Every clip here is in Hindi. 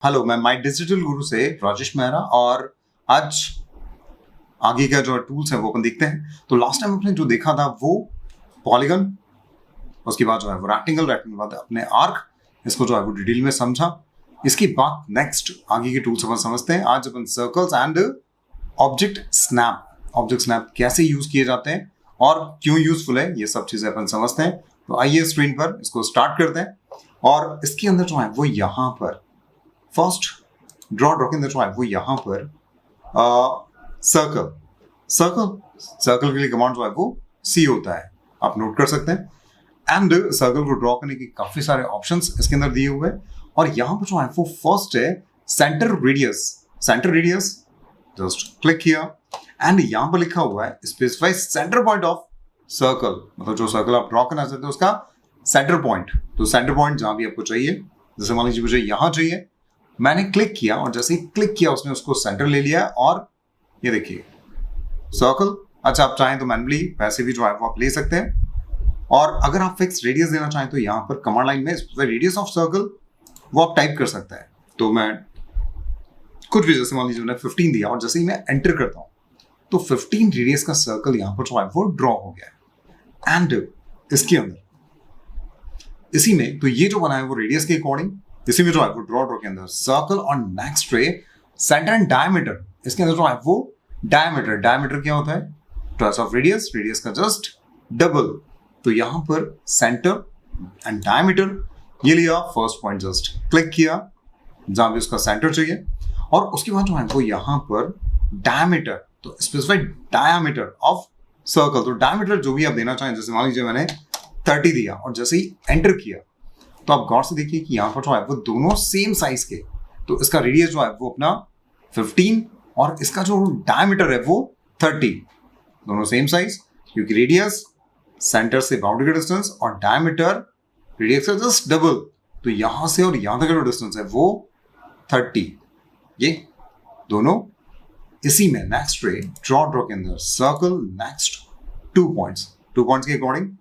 हेलो, मैं माई डिजिटल गुरु से राजेश मेहरा और आज आगे का जो टूल्स है वो अपन देखते हैं। तो लास्ट टाइम अपने जो देखा था वो पॉलीगन, उसके बाद जो है वो रेक्टेंगल के बाद अपने आर्क, इसको जो है वो डिटेल में समझा। इसके बाद नेक्स्ट आगे के टूल्स अपन समझते हैं। आज अपन सर्कल्स एंड ऑब्जेक्ट स्नैप कैसे यूज किए जाते हैं और क्यों यूजफुल है, ये सब चीजें अपन समझते हैं। तो आइए स्क्रीन पर इसको स्टार्ट करते हैं। और इसके अंदर जो है वो यहाँ पर फर्स्ट ड्रॉ के अंदर जो है वो यहाँ पर सर्कल के लिए कमांड जो है वो सी होता है, आप नोट कर सकते हैं। एंड सर्कल को ड्रॉ करने के काफी सारे ऑप्शंस इसके अंदर दिए हुए हैं। और यहाँ पर जो है वो फर्स्ट है सेंटर रेडियस। जस्ट क्लिक किया एंड यहाँ पर लिखा हुआ है specify centre point of circle, मतलब जो सर्कल आप ड्रॉ करना चाहते हैं उसका सेंटर पॉइंट। तो सेंटर पॉइंट जहां भी आपको चाहिए, जैसे मान लीजिए मुझे यहां चाहिए, मैंने क्लिक किया और जैसे ही क्लिक किया उसने उसको सेंटर ले लिया और ये देखिए सर्कल। अच्छा, आप चाहें तो मैनुअली वैसे भी जो है वो आप ले सकते हैं। और अगर आप फिक्स रेडियस देना चाहें तो यहाँ पर कमांड लाइन में रेडियस ऑफ सर्कल वो आप टाइप कर सकते हैं। तो मैं कुछ भी, जैसे मान लीजिए मैंने 15 दिया और जैसे ही मैं एंटर करता हूँ तो 15 रेडियस का सर्कल यहाँ पर जो है वो ड्रॉ हो गया। एंड इसके अंदर इसी में तो ये जो बना है वो रेडियस के अकॉर्डिंग, इसी में जो है वो ड्रॉ के अंदर सर्कल और नेक्स्ट रे सेंटर एंड डायमीटर। इसके अंदर जो है वो डायमीटर क्या होता है? ट्वाइस ऑफ रेडियस का जस्ट डबल। तो यहां पर सेंटर एंड डायमीटर ये लिया, फर्स्ट पॉइंट जस्ट क्लिक किया जहां भी उसका सेंटर चाहिए। और उसके बाद जो है वो यहां पर डायमीटर, तो स्पेसिफाइड डायमीटर ऑफ सर्कल। तो डायमीटर जो भी आप देना चाहें, जैसे मान लीजिए मैंने 30 दिया और जैसे ही एंटर किया तो आप गौर से देखिए कि यहाँ पर जो है वो दोनों सेम साइज के। तो इसका रेडियस जो है वो अपना 15 और इसका जो डायमीटर है वो 30, दोनों सेम साइज, क्योंकि रेडियस सेंटर से बाउंड्री का डिस्टेंस और डायमीटर रेडियस का जस्ट डबल। तो यहां से और यहां तक का जो डिस्टेंस है वो 30, ये दोनों इसी में नेक्स्ट रे ड्रॉ के अंदर सर्कल नेक्स्ट 2 पॉइंट्स के अकॉर्डिंग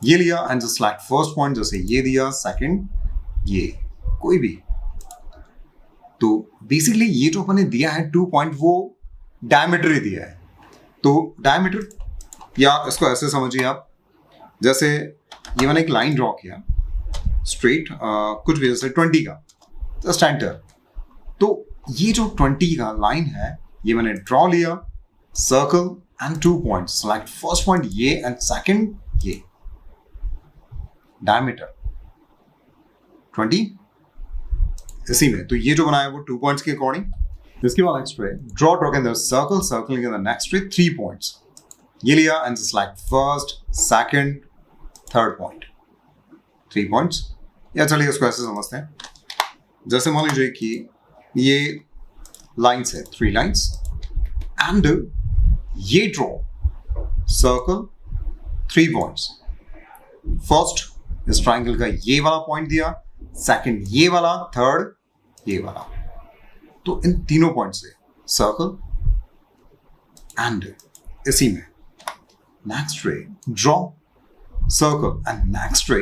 ये लिया and just select first point, जैसे ये दिया, सेकंड ये कोई भी। तो बेसिकली ये जो अपने दिया है 2 पॉइंट वो डायमीटर ही दिया है। तो डायमीटर, या इसको ऐसे समझिए आप, जैसे ये मैंने एक लाइन ड्रॉ किया स्ट्रेट, कुछ भी जैसे 20 का जस्ट एंटर। तो ये जो 20 का लाइन है ये मैंने ड्रॉ लिया, circle and 2 points, select first point ये एंड सेकंड ये, डायमीटर 20 इसी में। तो ये जो बनाया वो 2 पॉइंट्स के अकॉर्डिंग। इसके बाद नेक्स्ट रे ड्रॉ के अंदर सर्कल के अंदर नेक्स्ट रे 3 पॉइंट्स ये लिया and select first second third point, 3 points. या चलिए इसको ऐसे समझते हैं, जैसे मान लीजिए कि ये लाइन्स है, 3 लाइन्स एंड ये ड्रॉ सर्कल 3 पॉइंट्स। फर्स्ट इस ट्राइंगल का ये वाला पॉइंट दिया, सेकंड ये वाला, थर्ड ये वाला। तो इन तीनों पॉइंट से सर्कल एंड इसी में next ray draw circle and next रे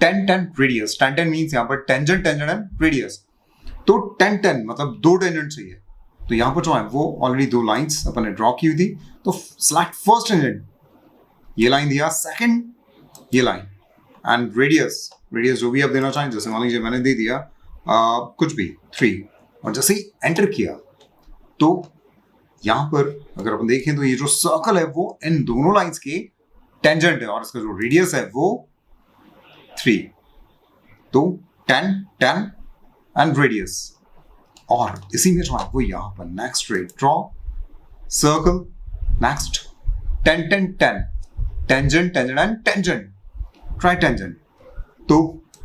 10 रेडियस। 10 मींस यहां पर टेंजेंट एंड रेडियस। तो 10 मतलब 2 टेंजेंट चाहिए। तो यहां पर जो है वो ऑलरेडी 2 लाइंस अपन ने ड्रॉ की हुई थी। तो सेलेक्ट फर्स्ट टेंजेंट, ये लाइन दिया, सेकंड ये लाइन एंड रेडियस जो भी आप देना चाहें, जैसे मान लीजिए मैंने दे दिया कुछ भी 3 और जैसे ही एंटर किया तो यहां पर अगर अपन देखें तो ये जो सर्कल है वो इन दोनों लाइंस के टेंजेंट है और इसका जो रेडियस है वो 3। तो 10 एंड रेडियस। और इसी में जो है वो यहां पर next ray draw circle next 10 tangent and tangent, try tangent. तो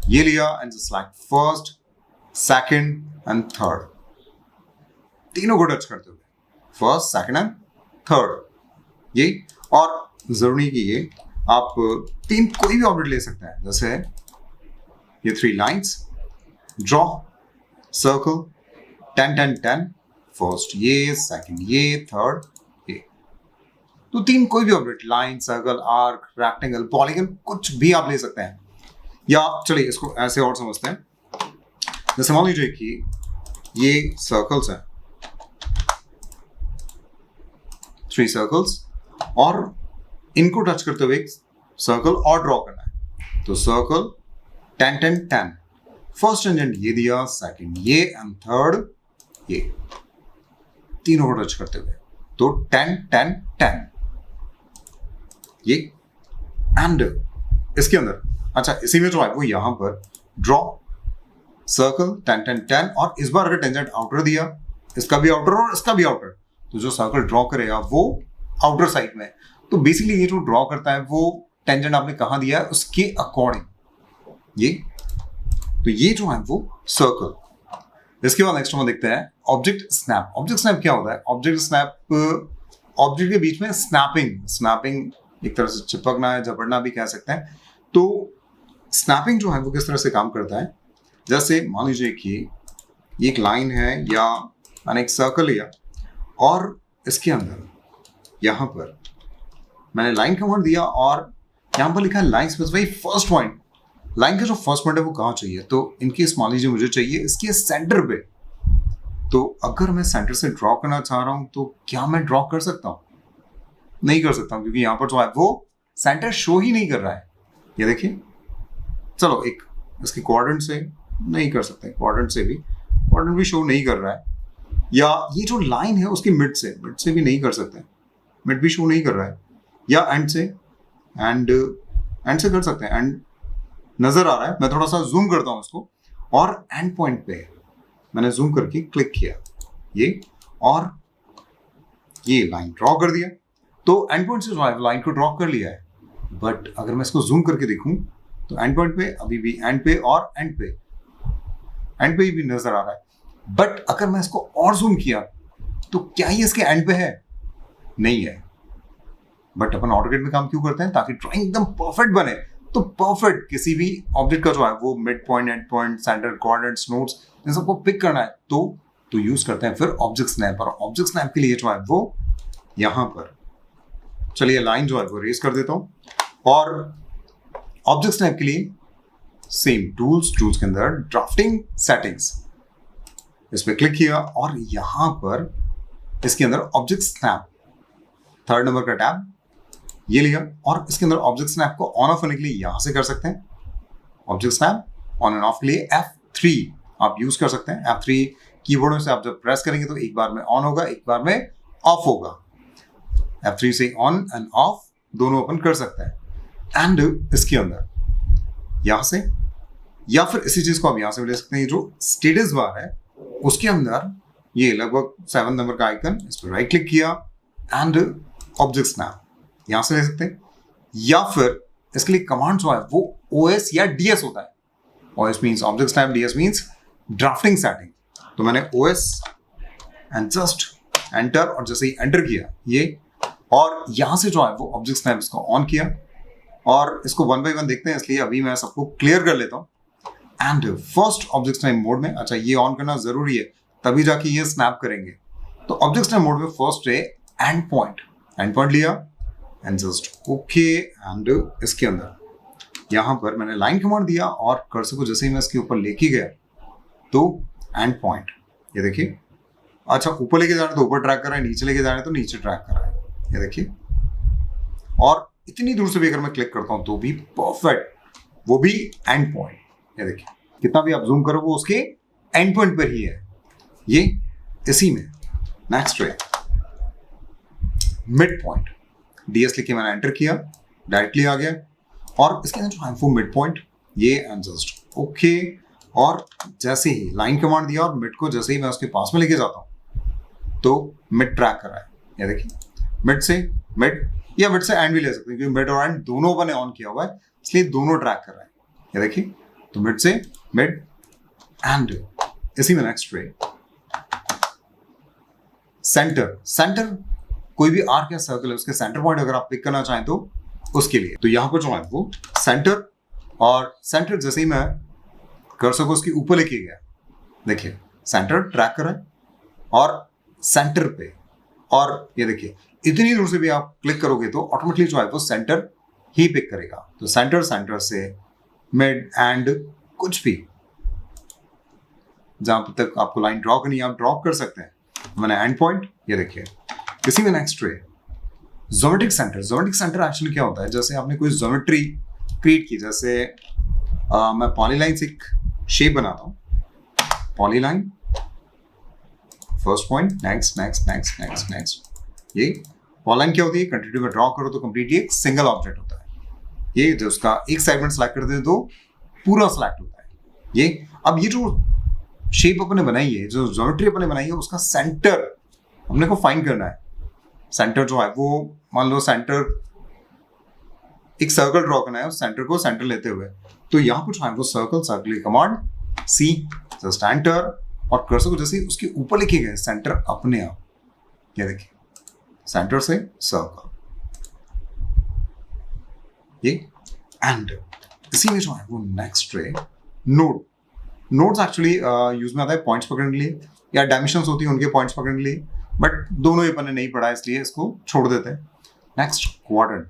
ये लिया and select first second and third, तीनों को टच करते हुए फर्स्ट सेकंड एंड थर्ड ये। और जरूरी कि ये आप 3 कोई भी ऑब्जेक्ट ले सकते हैं, जैसे ये 3 लाइंस ड्रॉ सर्कल 10 फर्स्ट ये, सेकंड ये, थर्ड ये। तो 3 कोई भी object, line, circle, arc, rectangle, polygon, कुछ भी आप ले सकते हैं। या चलिए इसको ऐसे और समझते हैं, जैसे मान लीजिए कि ये सर्कल्स हैं, 3 सर्कल्स, और इनको टच करते हुए एक सर्कल और ड्रॉ करना है। तो सर्कल 10 10 10, फर्स्ट टेंजेंट ये दिया, सेकंड ये, एंड थर्ड ये, तीनों को टच करते हुए, तो 10 10 10 ये, एंड इसके अंदर अच्छा इसी में जो है वो यहां पर ड्रॉ सर्कल 10 10 10, और इस बार अगर टेंजेंट आउटर दिया, इसका भी आउटर और इसका भी आउटर, तो जो सर्कल ड्रॉ करेगा वो आउटर साइड में। तो बेसिकली ये जो ड्रॉ करता है वो टेंजेंट आपने कहां दिया है उसके अकॉर्डिंग, ये, तो ये जो है वो सर्कल। इसके बाद नेक्स्ट हम देखते हैं ऑब्जेक्ट स्नैप। ऑब्जेक्ट स्नैप क्या होता है? ऑब्जेक्ट स्नैप, ऑब्जेक्ट के बीच में स्नैपिंग एक तरह से चिपकना है, झपड़ना भी कह सकते हैं। तो स्नैपिंग जो है वो किस तरह से काम करता है, जैसे मान लीजिए कि ये एक लाइन है या मैंने एक सर्कल लिया, और इसके अंदर यहां पर मैंने लाइन कमांड दिया, और यहां पर लिखा है line specify first point. Line का जो फर्स्ट पॉइंट है वो कहां चाहिए, तो इनकेस मान लीजिए मुझे चाहिए इसके सेंटर पे, तो अगर मैं सेंटर से ड्रॉ करना चाह रहा हूं तो क्या मैं ड्रॉ कर सकता हूं? नहीं कर सकता हूं, क्योंकि यहां पर जो है वो सेंटर शो ही नहीं कर रहा है। ये देखिए, चलो एक इसके क्वाड्रेंट से नहीं कर सकते, क्वाड्रेंट भी शो नहीं कर रहा है, या ये जो लाइन है उसकी मिड से भी नहीं कर सकते, मिड भी शो नहीं कर रहा है, या एंड से कर सकते हैं, एंड नजर आ रहा है। मैं थोड़ा सा जूम करता हूं इसको, और एंड पॉइंट पे मैंने जूम करके क्लिक किया ये, और ये लाइन ड्रॉ कर दिया। तो एंड पॉइंट से जो है लाइन को ड्रॉ कर लिया है, बट अगर मैं इसको जूम करके देखूं तो एंड पॉइंट पे अभी भी एंड पे और एंड पे ही भी नजर आ रहा है। बट अगर मैं इसको और जूम किया तो क्या ये इसके एंड पे है? नहीं है। बट अपन ऑटोकैड में काम क्यों करते हैं? ताकि ड्राइंग एकदम परफेक्ट बने। तो परफेक्ट किसी भी ऑब्जेक्ट का जो है वो midpoint, endpoint, centre, coordinates, nodes, इन सबको पिक करना है, तो यूज करते हैं फिर ऑब्जेक्ट स्नैप। और ऑब्जेक्ट स्नैप के लिए जो है वो यहां पर, चलिए लाइन जो है वो रेज कर देता हूं, और ऑब्जेक्ट स्नैप के लिए सेम टूल्स के अंदर ड्राफ्टिंग सेटिंग्स, इस पर क्लिक किया, और यहां पर इसके अंदर ऑब्जेक्ट स्नैप 3rd नंबर का टैब ये लिया, और इसके अंदर ऑब्जेक्ट स्नैप को ऑन ऑफ करने के लिए यहां से कर सकते हैं। Object snap on end of के लिए F3 आप यूज कर सकते हैं। F3 कीबोर्ड में से आप जब प्रेस करेंगे तो एक बार में ऑन होगा, एक बार में ऑफ होगा। F3 से ऑन एंड ऑफ दोनों ओपन कर सकते हैं। एंड इसके अंदर यहां से, या फिर इसी चीज को आप यहां से ले सकते हैं, जो स्टेटस बार है उसके अंदर ये लगभग 7 नंबर का आइकन, इस पर राइट क्लिक किया, एंड ऑब्जेक्ट स्नैप यहां से ले सकते हैं। या फिर इसके लिए कमांड जो है वो OS या DS होता है। OS means object snap, DS means drafting setting. तो मैंने OS एंड जस्ट एंटर, और जैसे ही एंटर किया ये, और यहां से जो है वो ऑब्जेक्ट स्नैप इसको ऑन किया, और इसको 1 by 1 देखते हैं, इसलिए अभी मैं सबको क्लियर कर लेता हूँ। And first object snap mode में, अच्छा ये ऑन करना जरूरी है तभी जाके ये स्नैप करेंगे। तो ऑब्जेक्ट स्नैप मोड में फर्स्ट है एंड पॉइंट लिया, एंड जस्ट ओके। एंड इसके अंदर यहां पर मैंने लाइन कमांड दिया, और कर्सर को जैसे ही मैं इसके ऊपर लेके गया तो एंड पॉइंट, ये देखिए, अच्छा ऊपर लेके जा रहे तो ऊपर ट्रैक कर रहा है, नीचे लेके जा रहे तो नीचे ट्रैक कर रहा है, ये देखिए। और इतनी दूर से भी अगर मैं क्लिक करता हूं तो भी परफेक्ट, वो भी एंड पॉइंट, ये देखिए, कितना भी आप जूम करो वो उसके एंड पॉइंट पर ही है। ये इसी में नेक्स्ट है मिड पॉइंट, DS लिख के मैंने एंटर किया, डायरेक्टली आ गया, और इसके अंदर जो है वो मिड पॉइंट ये, एंड जस्ट ओके। और जैसे ही लाइन कमांड दिया और मिड को जैसे ही मैं उसके पास में लेके जाता हूं तो मिड ट्रैक कर रहा है, ये देखिए, मिड से मिड, या मिड से एंड भी ले सकते हैं, क्योंकि मिड और एंड दोनों मैंने ऑन किया हुआ है, इसलिए दोनों ट्रैक कर रहा है, ये देखिए। तो मिड से मिड, एंड इसी में नेक्स्ट रे सेंटर, कोई भी आर्क या सर्कल है उसके सेंटर पॉइंट अगर आप पिक करना चाहें तो उसके लिए, तो यहां पर जो है वो सेंटर, और सेंटर जैसे ही मैं कर्सर को उसके ऊपर लेके गया, देखिए सेंटर ट्रैक कर रहा है, और सेंटर पे, और ये देखिए इतनी दूर से भी आप क्लिक करोगे तो ऑटोमेटिकली जो है वो सेंटर ही पिक करेगा। तो सेंटर से मिड, एंड कुछ भी जहां तक आपको लाइन ड्रॉ करनी है आप ड्रॉ कर सकते हैं। मैंने एंड पॉइंट, ये देखिए। इसी में नेक्स्ट रे geometric centre. Geometric centre actually क्या होता है, जैसे आपने कोई ज्योमेट्री क्रिएट की, जैसे मैं पॉलीलाइन से एक शेप बनाता हूँ, polyline, first point, next next next next next. ये पॉलीलाइन क्या होती है, कंटिन्यू में ड्रॉ करो तो कंप्लीटली एक सिंगल ऑब्जेक्ट होता है। ये जो उसका एक सेगमेंट सेलेक्ट कर दे तो पूरा सेलेक्ट होता है। ये अब ये जो शेप अपने बनाई है, जो ज्योमेट्री अपने बनाई है, उसका सेंटर हमने को फाइंड करना है। सेंटर जो है वो, मान लो सेंटर, एक सर्कल ड्रॉ करना है, उस सेंटर को सेंटर लेते हुए, तो यहाँ पर जो है वो सर्कल, सर्कल की कमांड सी, जस्ट एंटर, और कर्सर को जैसे उसके ऊपर लिखे गए सेंटर अपने आप, ये देखिए, सेंटर से सर्कल, ये। एंड इसी में जो है वो नेक्स्ट रे नोड। नोड्स एक्चुअली यूज में आता है पॉइंट्स पकड़ने के लिए, या डायमेंशंस होती है उनके पॉइंट्स पकड़ने के लिए, बट दोनों ही अपन ने नहीं पढ़ा इसलिए इसको छोड़ देते हैं। नेक्स्ट क्वाड्रेंट,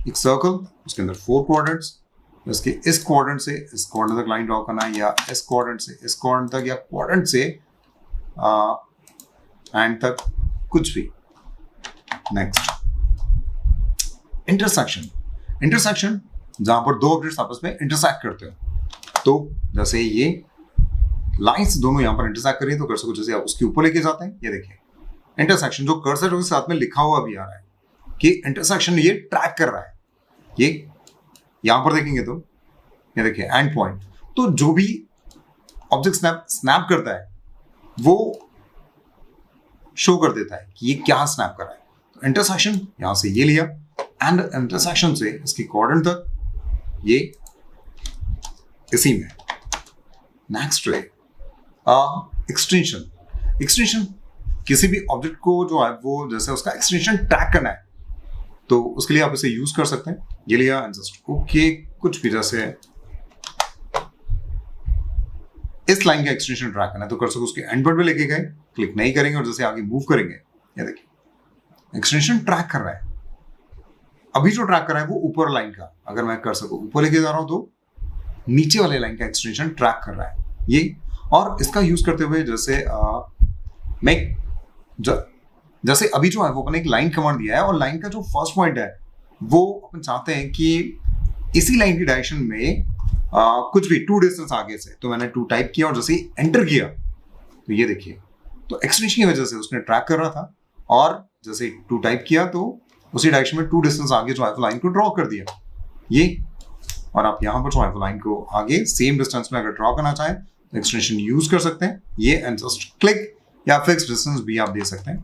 एक सर्कल, उसके अंदर 4 क्वाड्रेंट्स, इसके इस क्वाड्रेंट से इस क्वाड्रेंट तक लाइन ड्रॉ करना है, या इस क्वाड्रेंट से इस क्वाड्रेंट तक, या क्वाड्रेंट से एंड तक, कुछ भी। Next intersection. इंटरसेक्शन जहां पर दो ऑब्जेक्ट्स आपस में इंटरसेक्ट करते हो, तो जैसे ये लाइंस दोनों यहां पर इंटरसेक्ट कर रही है, तो कर्सर को जैसे आप उसके ऊपर लेके जाते हैं, ये देखिए इंटरसेक्शन, जो कर्सर के साथ में लिखा हुआ भी आ रहा है कि इंटरसेक्शन ये ट्रैक कर रहा है। ये यहां पर देखेंगे तो ये देखिए एंड पॉइंट, तो जो भी ऑब्जेक्ट स्नैप करता है वो शो कर देता है कि ये क्या स्नैप कर रहा है। तो इंटरसेक्शन यहां से ये लिया, एंड इंटरसेक्शन से इसकी कोऑर्डिनेट तक, ये इसी में। नेक्स्ट रे एक्सटेंशन। एक्सटेंशन किसी भी ऑब्जेक्ट को जो है वो जैसे उसका एक्सटेंशन ट्रैक करना है, तो उसके लिए आप इसे यूज कर सकते हैं। ये लिया जस्ट ओके, कुछ भी, जैसे इस लाइन का एक्सटेंशन ट्रैक करना है, तो कर्सर को उसके एंड पर भी लेके गए, क्लिक नहीं करेंगे और जैसे आगे मूव करेंगे, ये देखिए एक्सटेंशन ट्रैक कर रहा है। अभी जो ट्रैक कर रहा है वो ऊपर लाइन का, अगर मैं कर्सर को ऊपर लेके जा रहा हूं तो नीचे वाले लाइन का एक्सटेंशन ट्रैक कर रहा है ये। और इसका यूज करते हुए जैसे जैसे अभी जो है वो अपने एक लाइन कमांड दिया है, और लाइन का जो फर्स्ट पॉइंट है वो अपन चाहते हैं कि इसी लाइन की डायरेक्शन में कुछ भी 2 डिस्टेंस आगे से, तो मैंने 2 टाइप किया और जैसे ही एंटर किया तो ये देखिए, तो एक्सटेंशन की वजह से उसने ट्रैक कर रहा था, और जैसे 2 टाइप किया तो उसी डायरेक्शन में 2 डिस्टेंस आगे जो है वो लाइन को ड्रॉ कर दिया ये। और आप यहाँ पर जो है वो लाइन को आगे सेम डिस्टेंस में अगर ड्रॉ करना चाहें तो एक्सटेंशन यूज कर सकते हैं ये, एंड जस्ट क्लिक, या फिक्स डिस्टेंस भी आप दे सकते हैं।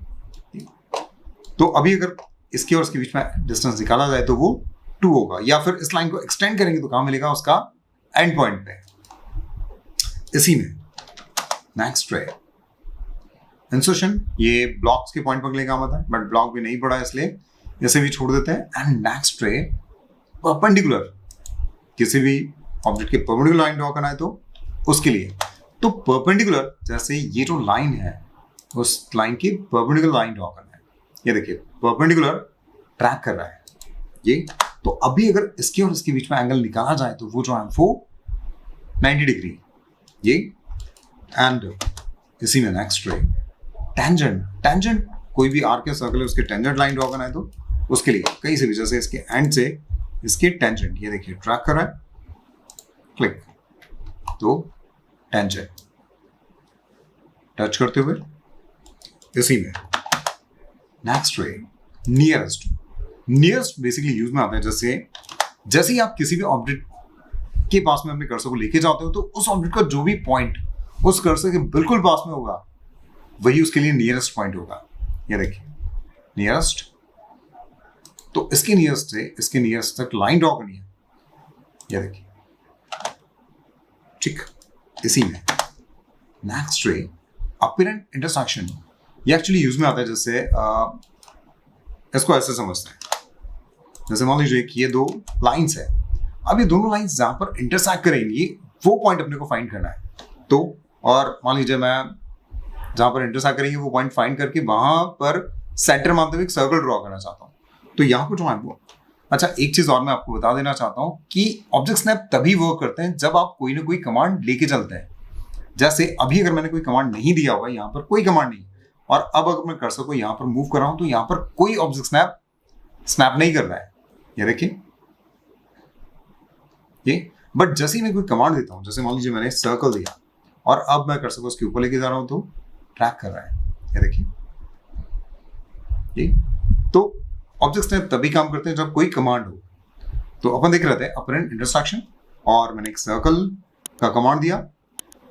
तो अभी अगर इसके और इसके बीच में डिस्टेंस निकाला जाए तो वो 2 होगा, या फिर इस लाइन को एक्सटेंड करेंगे तो कहाँ मिलेगा, उसका एंड पॉइंट पे, इसी में। नेक्स्ट रे इंसर्शन, ये ब्लॉक्स के पॉइंट पकड़ने का काम आता है, बट ब्लॉक भी नहीं पड़ा इसलिए इसे भी छोड़ देते हैं। एंड नेक्स्ट रे परपेंडिकुलर, किसी भी ऑब्जेक्ट के परपेंडिकुलर लाइन ड्रॉ करना है तो उसके लिए, तो परपेंडिकुलर जैसे ये जो लाइन है उस लाइन की परपेंडिकुलर लाइन ड्रॉ करना है, ये देखिए परपेंडिकुलर ट्रैक कर रहा है ये। तो अभी अगर इसके और इसके बीच में एंगल निकाला जाए तो वो जो है वो 90 डिग्री ये। एंड इसी में नेक्स्ट रे टेंजेंट। टेंजेंट कोई भी आर्क या सर्कल है उसके टेंजेंट लाइन ड्रॉ करना है तो उसके लिए कहीं से भी, जैसे इसके एंड से इसके टेंजेंट, ये देखिए ट्रैक कर रहा है, क्लिक, तो टेंजेंट टच करते हुए इसी में। नेक्स्ट रे नियरेस्ट। नियरेस्ट बेसिकली यूज में आता है जैसे ही आप किसी भी ऑब्जेक्ट के पास में अपने कर्सर को लेके जाते हो तो उस ऑब्जेक्ट का जो भी पॉइंट उस कर्सर के बिल्कुल पास में होगा वही उसके लिए नियरेस्ट पॉइंट होगा। ये देखिए नियरेस्ट, तो इसके नियरेस्ट से इसके नियरेस्ट तक लाइन ड्रॉ करनी है, ये देखिए, ठीक, इसी में। नेक्स्ट रे अपीरेंट इंटरसेक्शन, ये एक्चुअली यूज में आता है जैसे इसको ऐसे समझते हैं, जैसे मान लीजिए कि ये 2 लाइंस है, अब ये दोनों लाइंस जहां पर इंटरसेक्ट करेंगी वो पॉइंट अपने को फाइंड करना है। तो और मान लीजिए मैं जहां पर इंटरसेक्ट करेंगे वो पॉइंट फाइंड करके वहां पर सेंटर मानते हुए एक सर्कल ड्रॉ करना चाहता हूँ, तो यहाँ पर जो है वो, अच्छा एक चीज और मैं आपको बता देना चाहता हूँ कि ऑब्जेक्ट स्नैप तभी वर्क करते हैं जब आप कोई ना कोई कमांड लेके चलते हैं। जैसे अभी अगर मैंने कोई कमांड नहीं दिया होगा, यहाँ पर कोई कमांड नहीं, और अब अगर मैं कर्सर को यहाँ पर मूव कर रहा हूं तो यहाँ पर कोई ऑब्जेक्ट स्नैप नहीं कर रहा है, ये देखिए ये। बट जैसे ही मैं कोई कमांड देता हूं, जैसे मान लीजिए मैंने सर्कल दिया और अब मैं कर्सर को उसके ऊपर लेके जा रहा हूं तो ट्रैक कर रहा है, ये देखिए ये। तो ऑब्जेक्ट स्नैप तभी काम करते हैं जब कोई कमांड हो। तो अपन देख रहे थे अपरेंट इंटरसेक्शन, और मैंने एक सर्कल का कमांड दिया,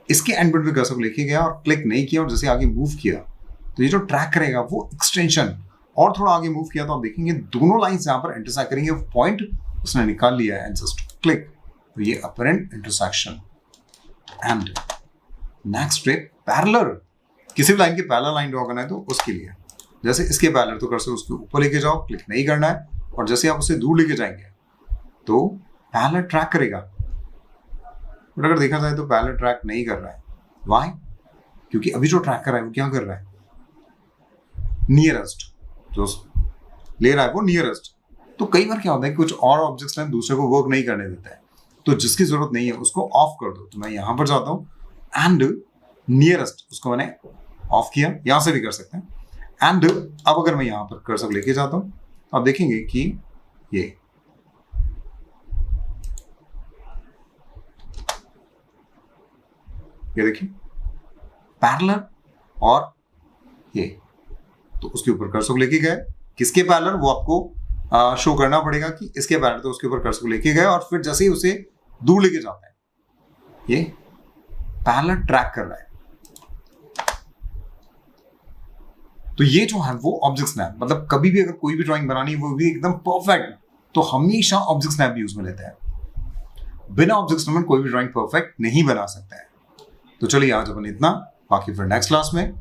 इसके एंड पॉइंट पे कर्सर को लेके गया और क्लिक नहीं किया, और जैसे आगे मूव किया तो ये जो ट्रैक करेगा वो एक्सटेंशन, और थोड़ा आगे मूव किया तो आप देखेंगे दोनों लाइंस यहाँ पर इंटरसेक्ट करेंगे, पॉइंट उसने निकाल लिया है एंड जस्ट क्लिक। तो ये अपरेंट इंटरसेक्शन। एंड नेक्स्ट है पैरेलल, किसी भी लाइन के पैरेलल लाइन ड्रॉ करना है तो उसके लिए जैसे इसके पैरेलल तो कर्सर उसके ऊपर लेके जाओ, क्लिक नहीं करना है, और जैसे आप उसे दूर लेके जाएंगे तो पैरेलल ट्रैक करेगा। बट अगर देखा जाए तो पैरेलल ट्रैक नहीं कर रहा है, व्हाई? क्योंकि अभी जो ट्रैक कर रहा है वो क्या कर रहा है, नियरेस्ट, जो ले रहा है वो नियरेस्ट। तो कई बार क्या होता है कि कुछ और ऑब्जेक्ट्स हैं दूसरे को वर्क नहीं करने देता है, तो जिसकी जरूरत नहीं है उसको ऑफ कर दो। तो मैं यहां पर जाता हूं एंड नियरेस्ट उसको मैंने ऑफ किया, यहां से भी कर सकते हैं। एंड अब अगर मैं यहां पर कर्सर लेके जाता हूं तो आप देखेंगे कि ये देखिए पैरेलल और ये, तो उसके ऊपर कर्सर को लेके गए, किसके पैरेलल वो आपको शो करना पड़ेगा कि इसके पैरेलल, तो उसके ऊपर कर्सर को लेके गए, और फिर जैसे ही उसे दूर लेके जाता है ये पैरेलल ट्रैक कर रहा है। तो ये जो है वो ऑब्जेक्ट स्नैप, मतलब कभी भी अगर कोई भी ड्राइंग बनानी है वो भी एकदम परफेक्ट, तो हमेशा ऑब्जेक्ट स्नैप यूज में लेते हैं। बिना ऑब्जेक्ट स्नैप में कोई भी ड्राइंग परफेक्ट नहीं बना सकता है। तो चलिए आज अपन इतना, बाकी फिर नेक्स्ट क्लास में।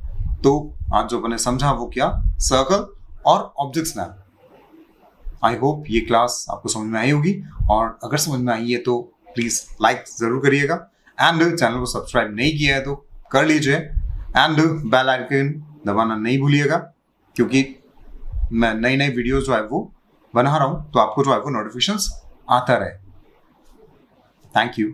तो आज जो अपने समझा वो क्या, सर्कल और ऑब्जेक्ट स्नैप। आई होप ये क्लास आपको समझ में आई होगी, और अगर समझ में आई है तो प्लीज लाइक जरूर करिएगा, एंड चैनल को सब्सक्राइब नहीं किया है तो कर लीजिए, एंड बेल आइकन दबाना नहीं भूलिएगा, क्योंकि मैं नई नई वीडियोस जो है वो बना रहा हूं तो आपको जो है वो नोटिफिकेशंस आता रहे। Thank you.